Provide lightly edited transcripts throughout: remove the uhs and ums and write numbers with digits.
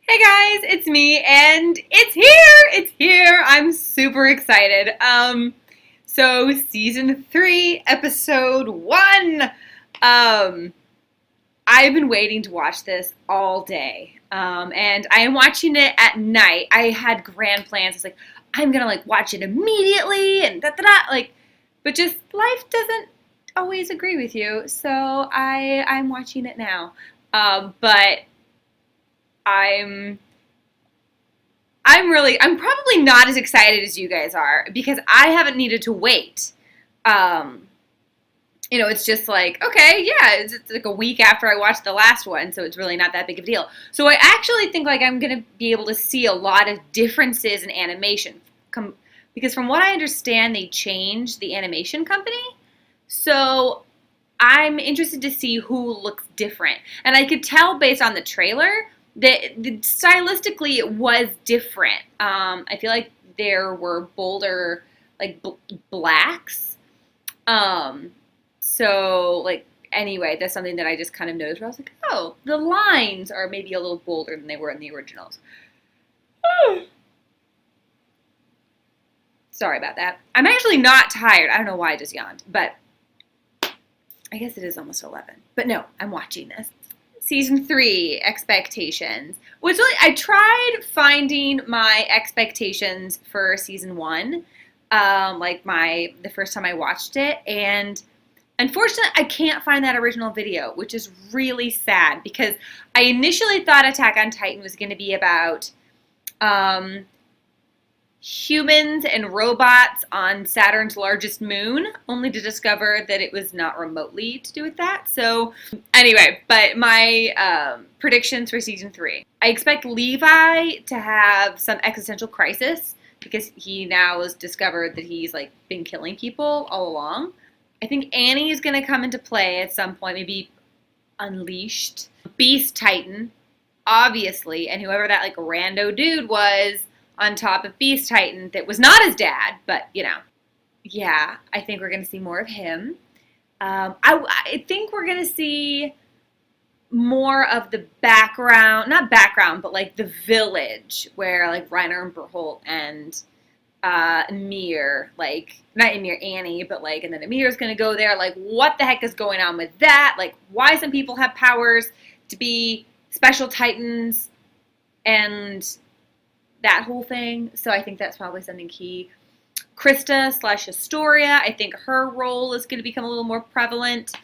Hey guys, it's me and it's here. It's here. I'm super excited. So season 3, episode 1. I've been waiting to watch this all day. And I am watching it at night. I had grand plans. It's like I'm going to watch it immediately and da da da but just life doesn't always agree with you. So I'm watching it now. But I'm I'm probably not as excited as you guys are because I haven't needed to wait. Um, it's just like, okay, yeah, it's like a week after I watched the last one, so it's really not that big of a deal. So I actually think I'm going to be able to see a lot of differences in animation. Because from what I understand, they changed the animation company. So I'm interested to see who looks different. And I could tell based on the trailer that stylistically it was different. I feel like there were bolder, blacks. Um, anyway, that's something that I just kind of noticed where I was like, oh, the lines are maybe a little bolder than they were in the originals. Sorry about that. I'm actually not tired. I don't know why I just yawned, but I guess it is almost 11. But no, I'm watching this. Season 3 expectations. Which really, I tried finding my expectations for season 1, the first time I watched it, and unfortunately, I can't find that original video, which is really sad because I initially thought Attack on Titan was going to be about humans and robots on Saturn's largest moon, only to discover that it was not remotely to do with that. So anyway, but my predictions for season 3. I expect Levi to have some existential crisis because he now has discovered that he's been killing people all along. I think Annie is going to come into play at some point, maybe unleashed. Beast Titan, obviously, and whoever that rando dude was on top of Beast Titan that was not his dad, but yeah, I think we're going to see more of him. I think we're going to see more of the background, not background, but the village where Reiner and Berholt and Ymir, not Ymir, Annie, but and then Ymir's going to go there. What the heck is going on with that? Why some people have powers to be special titans and that whole thing. So I think that's probably something key. Krista / Astoria, I think her role is going to become a little more prevalent.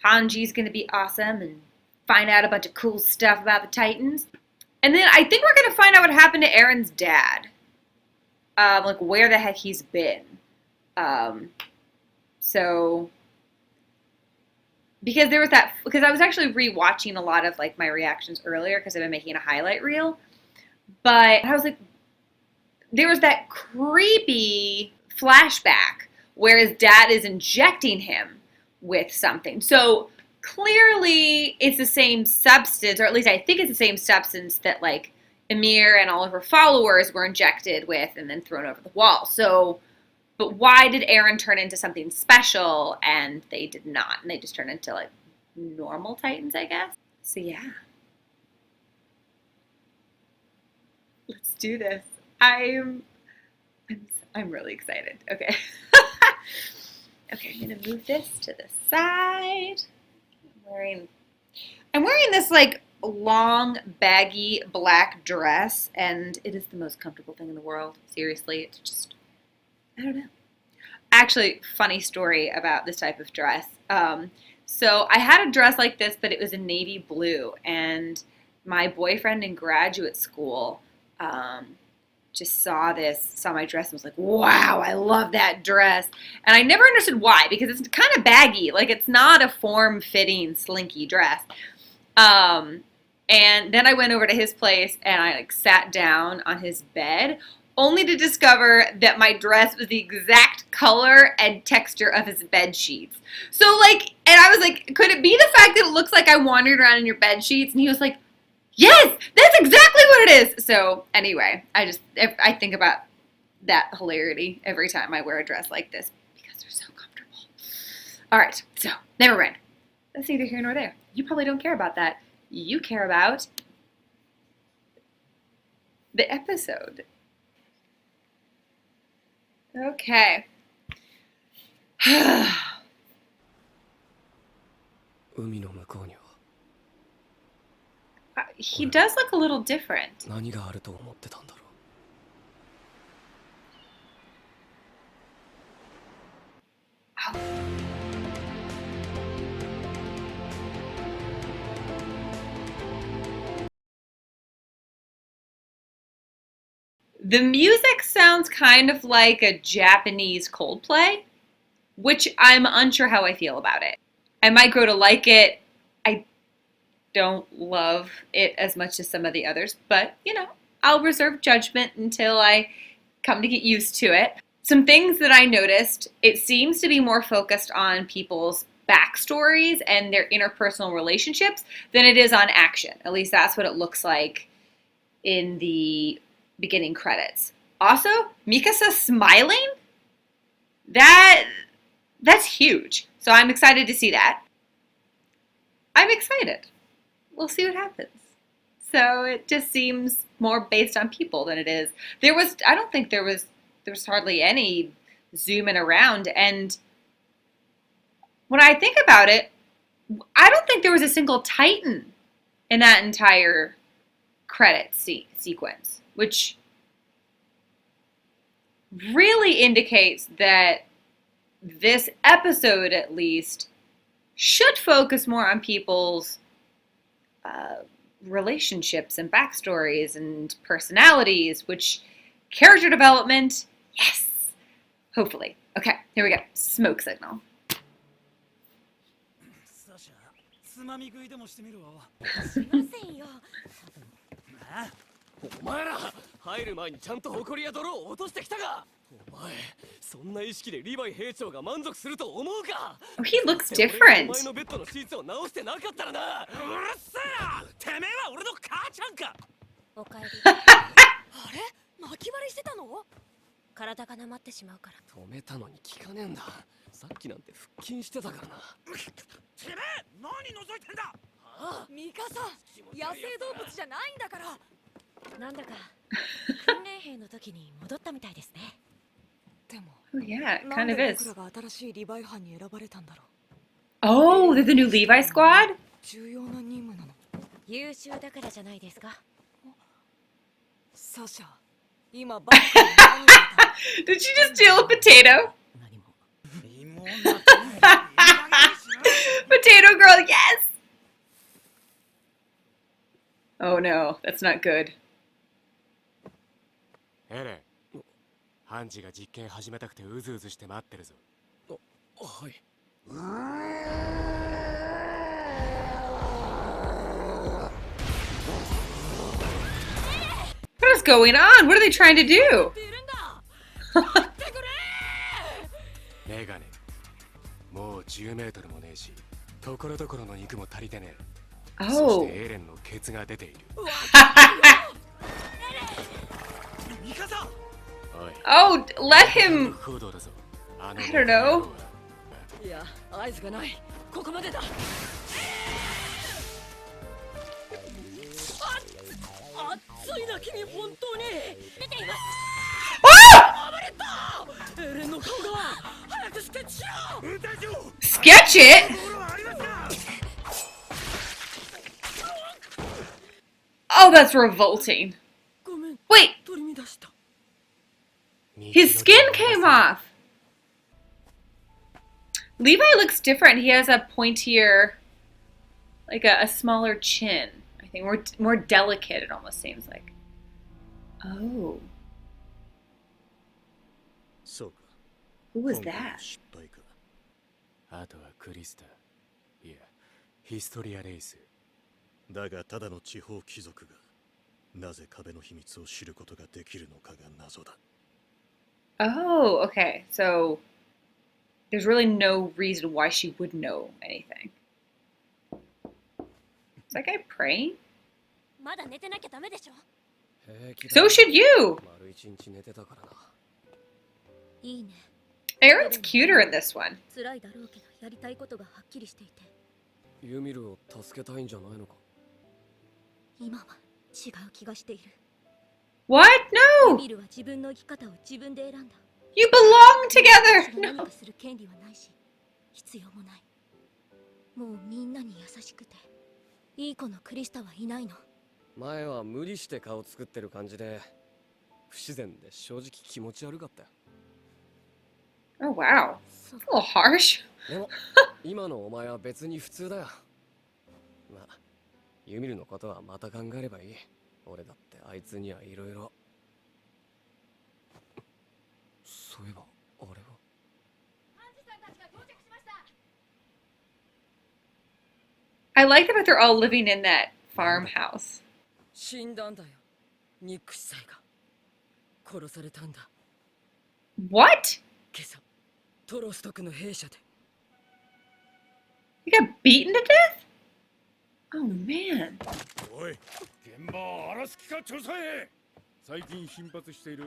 Hanji's going to be awesome and find out a bunch of cool stuff about the Titans. And then I think we're going to find out what happened to Eren's dad. Where the heck he's been. So, because I was actually rewatching a lot of my reactions earlier because I've been making a highlight reel. But I was like, there was that creepy flashback where his dad is injecting him with something. So clearly it's the same substance, or at least I think it's the same substance that Ymir and all of her followers were injected with and then thrown over the wall. So, but why did Eren turn into something special and they did not? And they just turned into normal Titans, I guess. So yeah. Let's do this. I'm really excited. Okay. Okay, I'm gonna move this to the side. I'm wearing this long, baggy black dress, and it is the most comfortable thing in the world. Seriously, it's just, I don't know. Actually, funny story about this type of dress. So I had a dress like this, but it was in navy blue, and my boyfriend in graduate school just saw my dress and was like, wow, I love that dress. And I never understood why, because it's kind of baggy. It's not a form-fitting, slinky dress. And then I went over to his place and I sat down on his bed, only to discover that my dress was the exact color and texture of his bed sheets. So and I was like, could it be the fact that it looks like I wandered around in your bed sheets? And he was like, yes, that's exactly what it is. So anyway, I think about that hilarity every time I wear a dress like this because they're so comfortable. All right, so never mind. That's neither here nor there. You probably don't care about that. You care about The episode. Okay. 海の向こうには He does look a little different. 何があると思ってたんだろう。The music sounds kind of like a Japanese Coldplay, which I'm unsure how I feel about it. I might grow to like it. I don't love it as much as some of the others, but I'll reserve judgment until I come to get used to it. Some things that I noticed, it seems to be more focused on people's backstories and their interpersonal relationships than it is on action. At least that's what it looks like in the beginning credits. Also, Mikasa smiling? That's huge. So I'm excited to see that. I'm excited. We'll see what happens. So it just seems more based on people than it is. I don't think there was hardly any zooming around. And when I think about it, I don't think there was a single Titan in that entire credit sequence, which really indicates that this episode, at least, should focus more on people's relationships and backstories and personalities, which character development, yes, hopefully. Okay, here we go. Smoke signal. つまみ食いでもしてみろ。しませんよ。お前ら入る前にちゃんと埃や泥を落としてきたが。お前そんな意識でリヴァイ兵長が満足すると思うか。 Oh, he looks different. お前のベッドのシーツを直してなかったらな。うるせえな。てめえは俺の母ちゃんか。おかえり。あれ巻き割りしてたの？体がなまってしまうから。止めたのに聞かねえんだ。さっきなんて腹筋してたからな。てめえ何覗いてんだ。ミカサ、野生動物じゃないんだから。なんだか訓練兵の時に戻ったみたいですね。でも、 Oh yeah, it な kind ん of で is. 僕らが新しいリヴァイ班に選ばれたんだろう。 Oh, they're the new Levi squad? 重要な任務なの。優秀だからじゃないですか。サシャ、今バックに何がいた？ Did you just steal a potato? 何も。芋になってない。いい加減にしろ。 Potato girl, yes! Oh no, that's not good. エレン、ハンジが実験始めたくてうずうずして待ってるぞ。はい。 What is going on? What are they trying to do? いるんだ。待ってくれ。メガネ、もう10メートルもねえし、ところどころの肉も足りてねえ。そ Oh. してエレンのケツが出ている。ミカサ。おい、 Oh, let him. 行動だぞ。あの I don't know. いや、合図がない。ここまでだ。熱いな君、本当に。出ています。エレンの顔が早くスケッチしろ。運転手。 Sketch it? ボールはありますか。 Oh, that's revolting. ごめん、 Wait, 取り乱した。 his skin came off. Levi looks different. He has a pointier, like a smaller chin. I think more delicate, it almost seems like. Oh, そうか。 who was 今回の that? 失敗か。あとはクリスタ。いや、ヒストリアレイス。だがただの地方貴族がなぜ壁の秘密を知ることができるのかが謎だ。 Oh, okay. So there's really no reason why she would know anything. Is that guy praying? まだ寝てなきゃダメでしょ。平気だ。 So should you. 丸一日寝てたからな。いいね。 Aaron's cuter in this one. 辛いだろうけどやりたいことがはっきりしていて、ユミルを助けたいんじゃないのか。今は違う気がしている。What? ユ No! ミルは自分の生き方を自分で選んだ。 You belong 私 together! が何 No. かする権利はないし、必要もない。もうみんなに優しくて、いい子のクリスタはいないの。前は無理して顔作ってる感じで不自然で正直気持ち悪かったよ。 Oh, wow. そう A little harsh. でも今のお前は別に普通だよ。まあユミルのことはまた考えればいい。俺だってあいつにはいろいろ。そういえばあれは。 I like that they're all living in that farmhouse. 死んだんだよ。ニック司祭が殺されたんだ。 What? 今朝トロストクの兵舎で。 You got beaten to death? Oh, man. おい、現場を荒らす気か調査兵。最近頻発している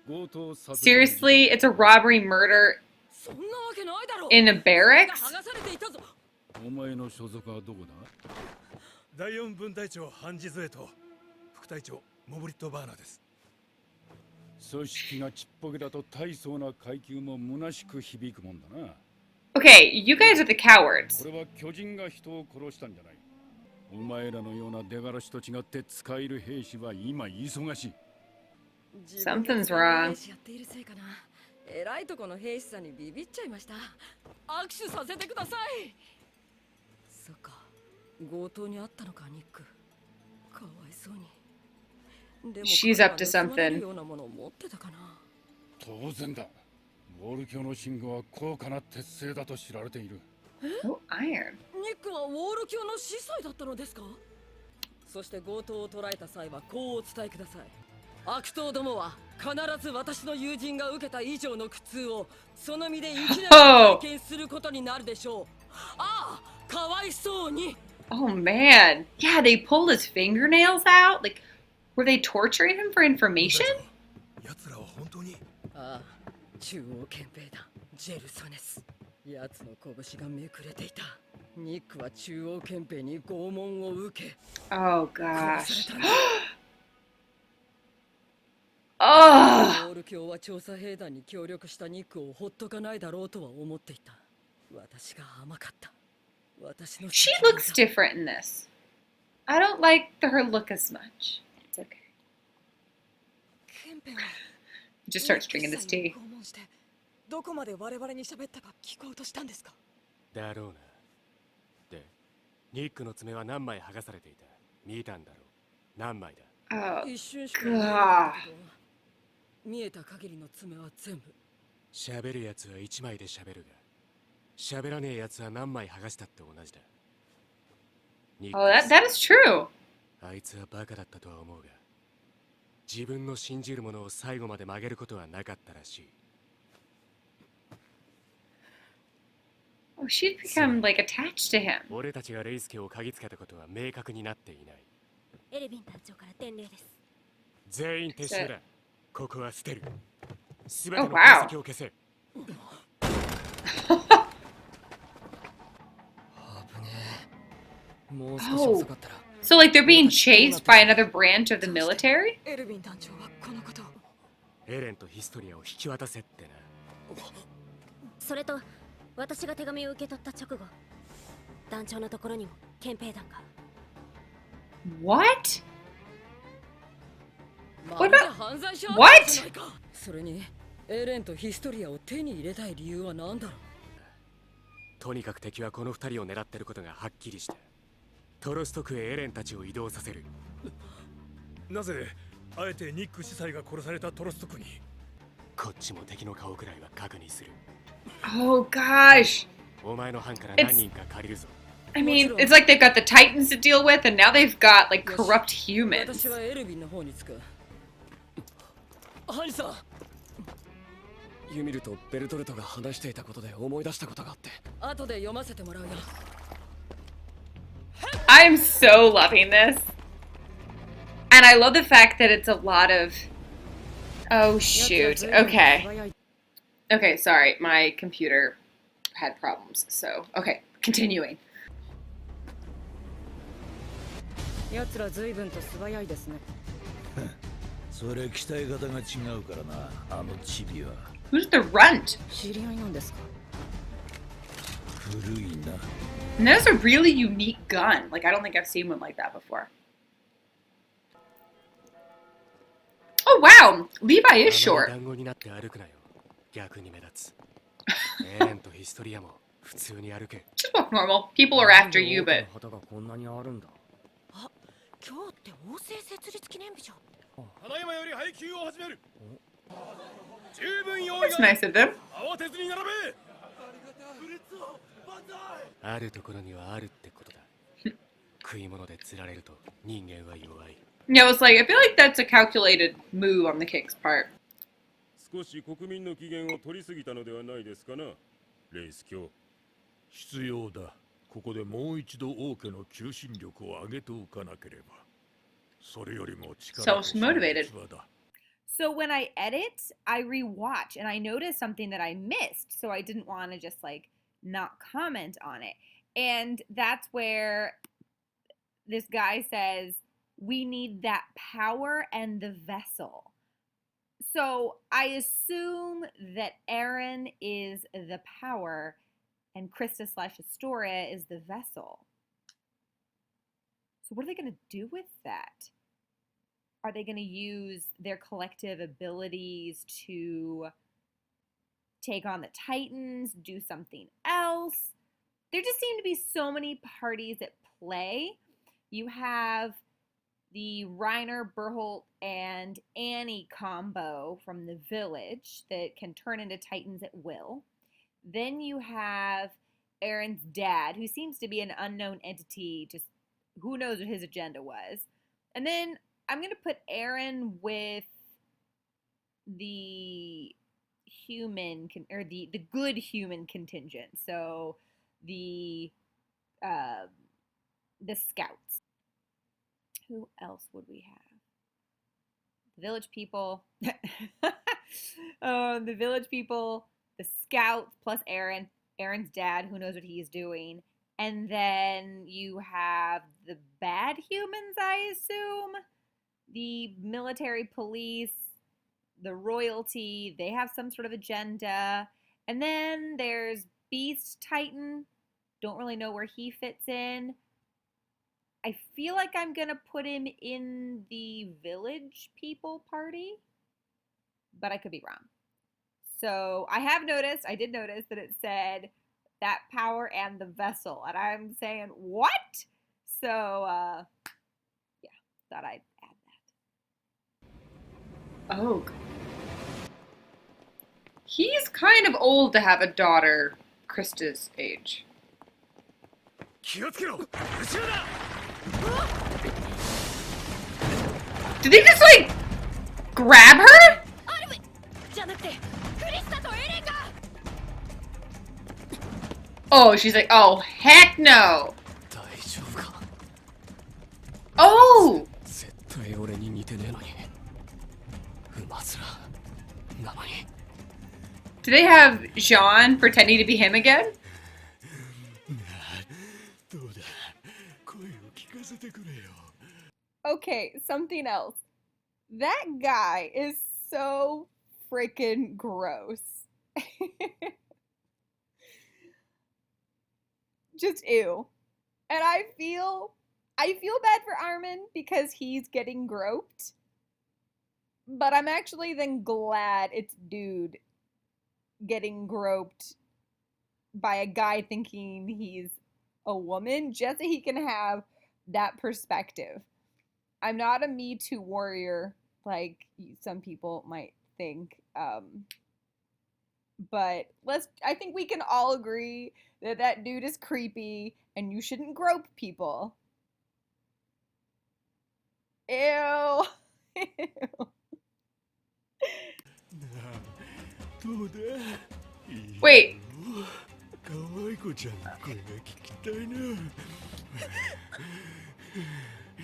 強盗殺人。 Seriously? It's a robbery murder そんなわけないだろう。 in a 剥 barracks? がされていたぞ。お前の所属はどこだ？第4分隊長ハンジズエと副隊長モブリット・バーナーです。組織がちっぽけだと大層な階級も虚しく響くもんだな。 Okay, you guys are the cowards. これは巨人が人を殺したんじゃない。お前らのような出がらしと違って使える兵士は今忙しい。 Something's wrong. 兵士やっているせいかな。偉いとこの兵士さんにビビっちゃいました。握手させてください。そっか、強盗にあったのかニック。かわいそうに。でも She's up to 彼は盗まれる something. ようなものを持ってたかな。当然だ。ウォール教の信号は高価な鉄製だと知られている。 Oh, iron. ニックはウォール教の司祭だったのですか。そして強盗を捕らえた際はこうお伝えください。悪党どもは必ず私の友人が受けた以上の苦痛をその身でいきなり体験することになるでしょう。ああ、かわいそうに。 Oh, man. Yeah, they pulled his fingernails out. Like, were they torturing him for information? 奴らは本当に。ああ、中央憲兵団ジェルソネス。奴の拳がめくれていた。ニックは中央憲兵に拷問を受け Oh, 殺 gosh. されたんだ。 Oh. オール教は調査兵団に協力したニックをほっとかないだろうとは思っていた。私が甘かった。私の She 責任だ。 looks different in this. I don't like her look as much. It's okay. 憲兵は Just starts drinking this tea. 拷問してどこまで我々に喋ったか聞こうとしたんですか。だろうな。でニックの爪は何枚剥がされていた。見たんだろう。何枚だ。 Oh, 一瞬しか見えなかったけど、 God. 見えた限りの爪は全部。喋るやつは1枚で喋るが喋らねえやつは何枚剥がしたって同じだ。ニック Oh, that is true. あいつはバカだったとは思うが自分の信じるものを最後まで曲げることはなかったらしい。 Oh, she'd become like attached to him. 俺たちがレイスケを嗅ぎつけたことは明確になっていない。エレビン団長から伝令です。全員撤収だ。ここは捨てる。すべて Oh, の wow. 痕跡を消せ。危ねえ。もう少し遅かったら。 So, like, they're being chased by another branch of the military? エルヴィン団長はこのことを。エレンとヒストリアを引き渡せってな。それと私が手紙を受け取った直後、団長のところにも憲兵団が。 What? ま What るで about- 犯罪者 What? じゃないか。それにエレンとヒストリアを手に入れたい理由は何だろう。とにかく敵はこの二人を狙ってることがはっきりした。トロストクへエレンたちを移動させる。なぜあえてニック司祭が殺されたトロストクに。こっちも敵の顔くらいは確認する。 Oh, gosh. お前の班から It's- 何人か借りるぞ。 I mean, it's like they've got the Titans to deal with, and now they've got, like, corrupt humans. 私はエルヴィンの方につく。ハニさん。ユミルとベルトルトが話していたことで思い出したことがあって。後で読ませてもらうよ。 I'm so loving this. And I love the fact that it's a lot of... Oh, shoot. Okay. Okay, sorry. My computer had problems. So, okay. Continuing. 奴ら随分と素早いですね。それ鍛え方が違うからな、あのチビは。 Who's the runt? 知り合いなんですか？古いな。 And that is a really unique gun. Like, I don't think I've seen one like that before. Oh, wow. Levi is short. 団子になって歩くなよ。逆に目立つ。エレンとヒストリアも普通に歩け。 Just walk normal. People are after you, but 旗がこんなにあるんだ。あ、今日って王政設立記念日じゃん。花山より配給を始める。十分用意 that's nice of them. 慌てずに並べ。あるところにはあるってことだ。食い物で釣られると人間は弱い。 Yeah, it's like, I feel like that's a calculated move on the king's part. 少し国民の機嫌を取りすぎたのではないですかな、レイス卿。必要だ。ここでもう一度王家の求心力を上げておかなければ。それよりも力こそ器だ。 So when I edit, I rewatch and I noticed something that I missed. So I didn't want to just like not comment on it. And that's where this guy says, we need that power and the vessel. So I assume that Eren is the power and Krista / Astoria is the vessel. So what are they going to do with that? Are they going to use their collective abilities to take on the Titans, do something else? There just seem to be so many parties at play. You have the Reiner, Berholt, and Annie combo from the village that can turn into Titans at will. Then you have Eren's dad, who seems to be an unknown entity, just who knows what his agenda was. And then I'm going to put Eren with the human, or the good human contingent. So the scouts. Who else would we have? The village people. The village people, the scouts, plus Eren. Eren's dad, who knows what he's doing. And then you have the bad humans, I assume. The military police, the royalty, they have some sort of agenda. And then there's Beast Titan. Don't really know where he fits in. I feel like I'm going to put him in the village people party, but I could be wrong. So I did notice that it said that power and the vessel, and I'm saying, what? So, yeah, thought I'd add that. Oh. He's kind of old to have a daughter Krista's age. 気をつけろ。後ろだ。 Did they just like grab her? Oh, she's like, oh, heck no. 大丈夫か。 Oh! 絶対俺に似てねえのに。うますら。なのに。 Do they have Jean pretending to be him again? どうだ。声を聞かせてくれよ。 Okay, something else. That guy is so freaking gross. Just ew. And I feel bad for Armin because he's getting groped. But I'm actually then glad it's dude getting groped by a guy thinking he's a woman, just so he can have that perspective. I'm not a Me Too warrior like some people might think. But I think we can all agree that that dude is creepy and you shouldn't grope people. Ew. Wait.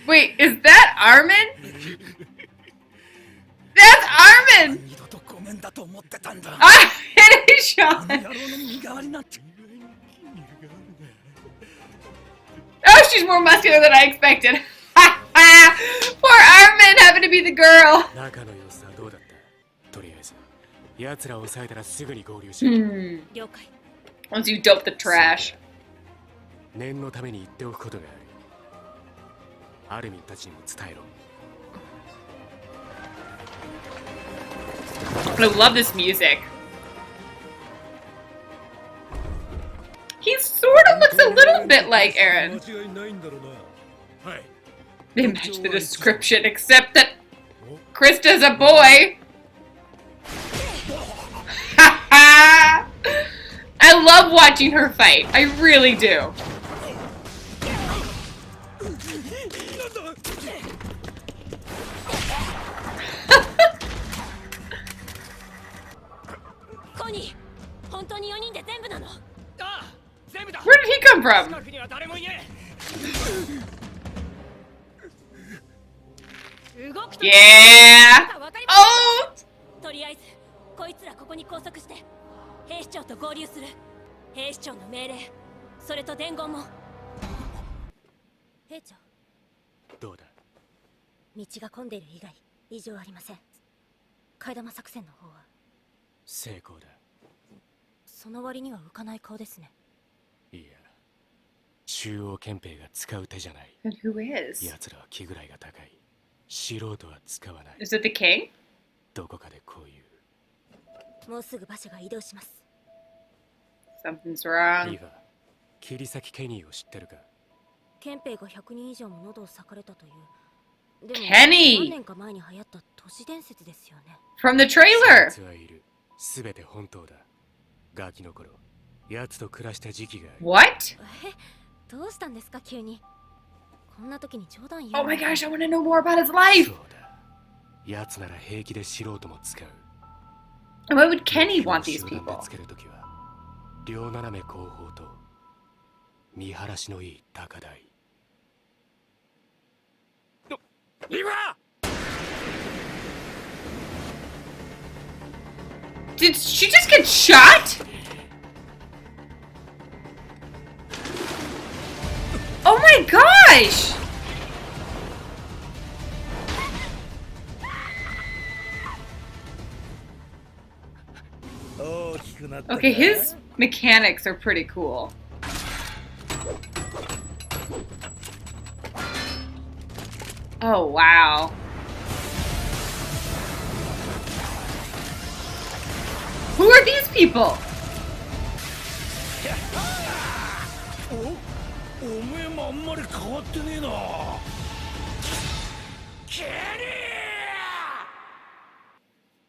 Wait, is that Armin? That's Armin! Ah, it is Sean! Oh, she's more muscular than I expected. Ha ha! Armin happened to be the girl. 中の様子はどうだった？とりあえず奴らを抑えたらすぐに合流しろ。了解。 Once you dump the trash. 念のために言っておくことがある。アルミンたちにも伝えろ。I love this music. He sort of looks a little bit like Aaron. 間違いないんだろうな。はい。 They match the description, except that Krista's a boy. I love watching her fight. I really do. コニー、本当に4人で全部なの？ああ、全部だ。 Where did he come from? 近くには誰もいねえ。動くと Yeah. わかりまし Oh. た。とりあえずこいつらここに拘束して兵士長と合流する。兵士長の命令、それと伝言も。兵長、どうだ？道が混んでいる以外異常ありません。替え玉作戦の方は成功だ。その割には浮かない顔ですね。いや、中央憲兵が使う手じゃない。 And who is? 奴らは気ぐらいが高い。素人は使わない。 Is it the king? どこかでこういう。もうすぐ馬車が移動します。 Something's リ wrong. ーヴァ、切り裂きケニーを知ってるか？憲兵が100人以上も喉を裂かれたという。でも Kenny! 何年か前に流行った都市伝説ですよね。 From the trailer. 奴はいる。すべて本当だ。ガキの頃、奴と暮らした時期がある。What? どうしたんですか急に。こんな時に冗談言う Oh の。 my gosh, I want to know more about his life. そうだ。奴なら平気で素人も使う。 Why would Kenny want these 集団 people? でつけるときは、両斜め後方と見晴らしのいい高台。リーバ Did she just get shot? Oh my gosh! Okay, his mechanics are pretty cool. Oh, wow. Who are these people? おめえもあんまり変わってねえな。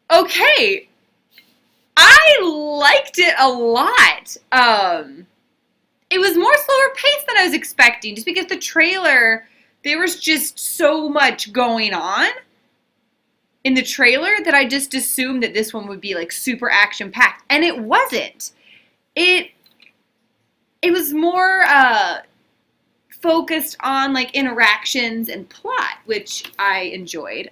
Okay. I liked it a lot. It was more slower paced than I was expecting, just because the trailer, there was just so much going on in the trailer that I just assumed that this one would be like super action packed, and it wasn't. It was more focused on like interactions and plot, which I enjoyed.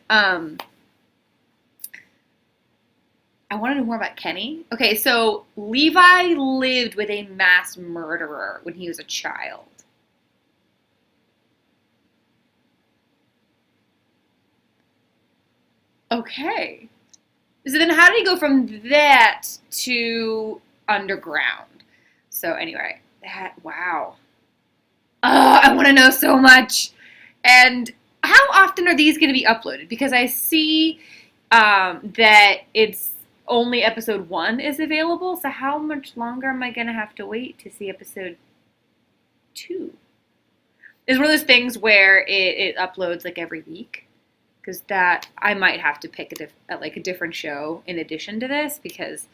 I want to know more about Kenny. Okay, so Levi lived with a mass murderer when he was a child. Okay. So then how did he go from that to underground? So anyway, wow. Oh, I want to know so much. And how often are these going to be uploaded? Because I see that it's only episode 1 is available. So how much longer am I going to have to wait to see episode 2? It's one of those things where it uploads like every week. Because that I might have to pick a different show in addition to this, because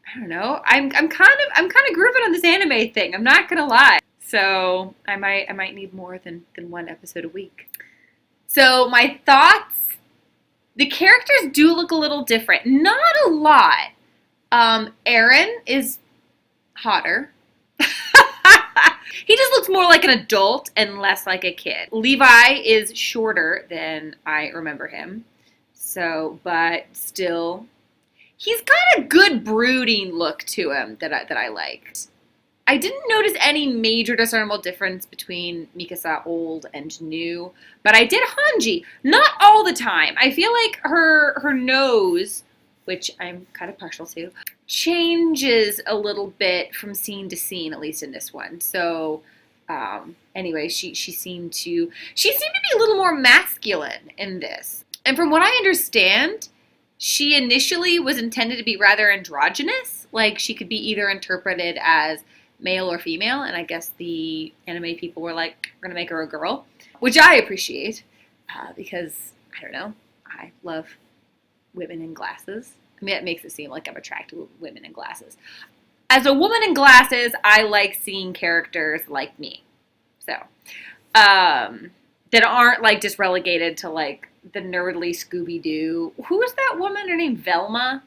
I don't know. I'm kind of grooving on this anime thing. I'm not gonna lie. So I might need more than one episode a week. So my thoughts. The characters do look a little different. Not a lot. Aaron is hotter. He just looks more like an adult and less like a kid. Levi is shorter than I remember him. So, but still, he's got a good brooding look to him that I liked. I didn't notice any major discernible difference between Mikasa old and new, but I did Hanji. Not all the time. I feel like her nose, which I'm kind of partial to, changes a little bit from scene to scene, at least in this one. So anyway, she seemed to be a little more masculine in this. And from what I understand, she initially was intended to be rather androgynous. Like she could be either interpreted as male or female, and I guess the anime people were like, we're gonna make her a girl, which I appreciate because, I don't know, I love women in glasses. I mean, it makes it seem like I'm attracted to women in glasses. As a woman in glasses, I like seeing characters like me. So, that aren't like just relegated to like the nerdly Scooby-Doo. Who is that woman? Her name Velma?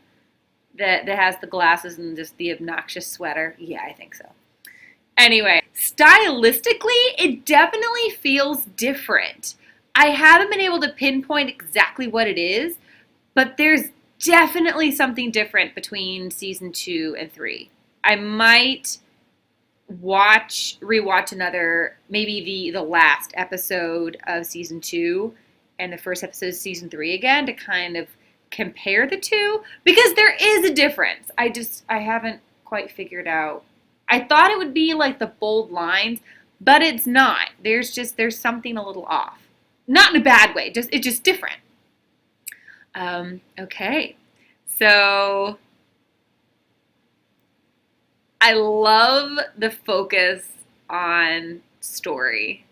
That has the glasses and just the obnoxious sweater. Yeah, I think so. Anyway, stylistically, it definitely feels different. I haven't been able to pinpoint exactly what it is, but there's definitely something different between season 2 and 3. I might rewatch another, maybe the last episode of season 2 and the first episode of season 3 again to kind of compare the two, because there is a difference. I haven't quite figured out. I thought it would be like the bold lines, but it's not. There's something a little off. Not in a bad way, it's just different. Okay. So I love the focus on story.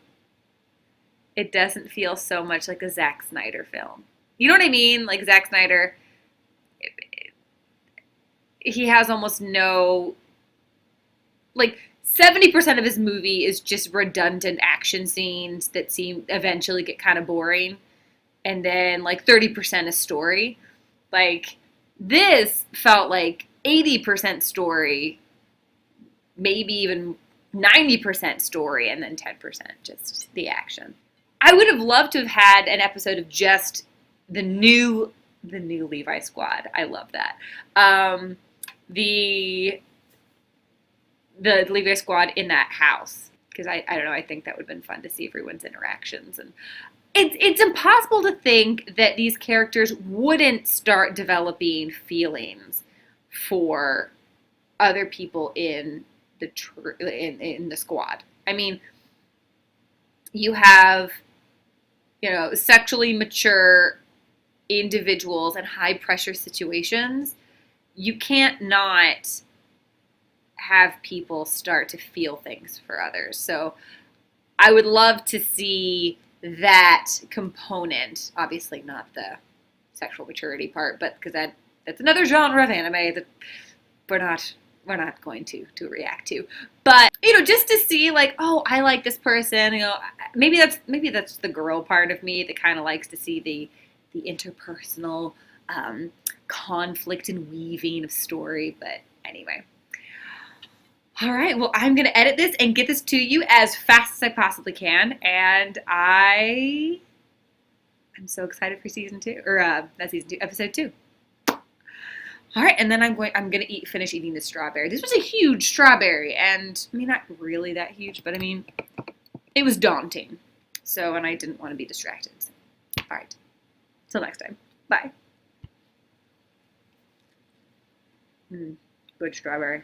It doesn't feel so much like a Zack Snyder film. You know what I mean? Like Zack Snyder, he has almost no, like 70% of his movie is just redundant action scenes that eventually get kind of boring. And then like 30% is story. Like this felt like 80% story, maybe even 90% story, and then 10% just the action. I would have loved to have had an episode of just the new Levi Squad. I love that. The Levi Squad in that house, because I don't know, I think that would have been fun to see everyone's interactions. And it's impossible to think that these characters wouldn't start developing feelings for other people in the squad. I mean, you have, sexually mature individuals in high pressure situations. You can't not have people start to feel things for others. So I would love to see that component, obviously not the sexual maturity part, but because that's another genre of anime that we're not going to react to. But just to see like, oh, I like this person, maybe that's the girl part of me that kind of likes to see the interpersonal conflict and weaving of story. But anyway. All right, well, I'm going to edit this and get this to you as fast as I possibly can. And I'm so excited for season 2, or not season 2, episode 2. All right, and then I'm going to finish eating this strawberry. This was a huge strawberry, and I mean, not really that huge, but I mean, it was daunting. So, and I didn't want to be distracted. So. All right, till next time. Bye. Good strawberry.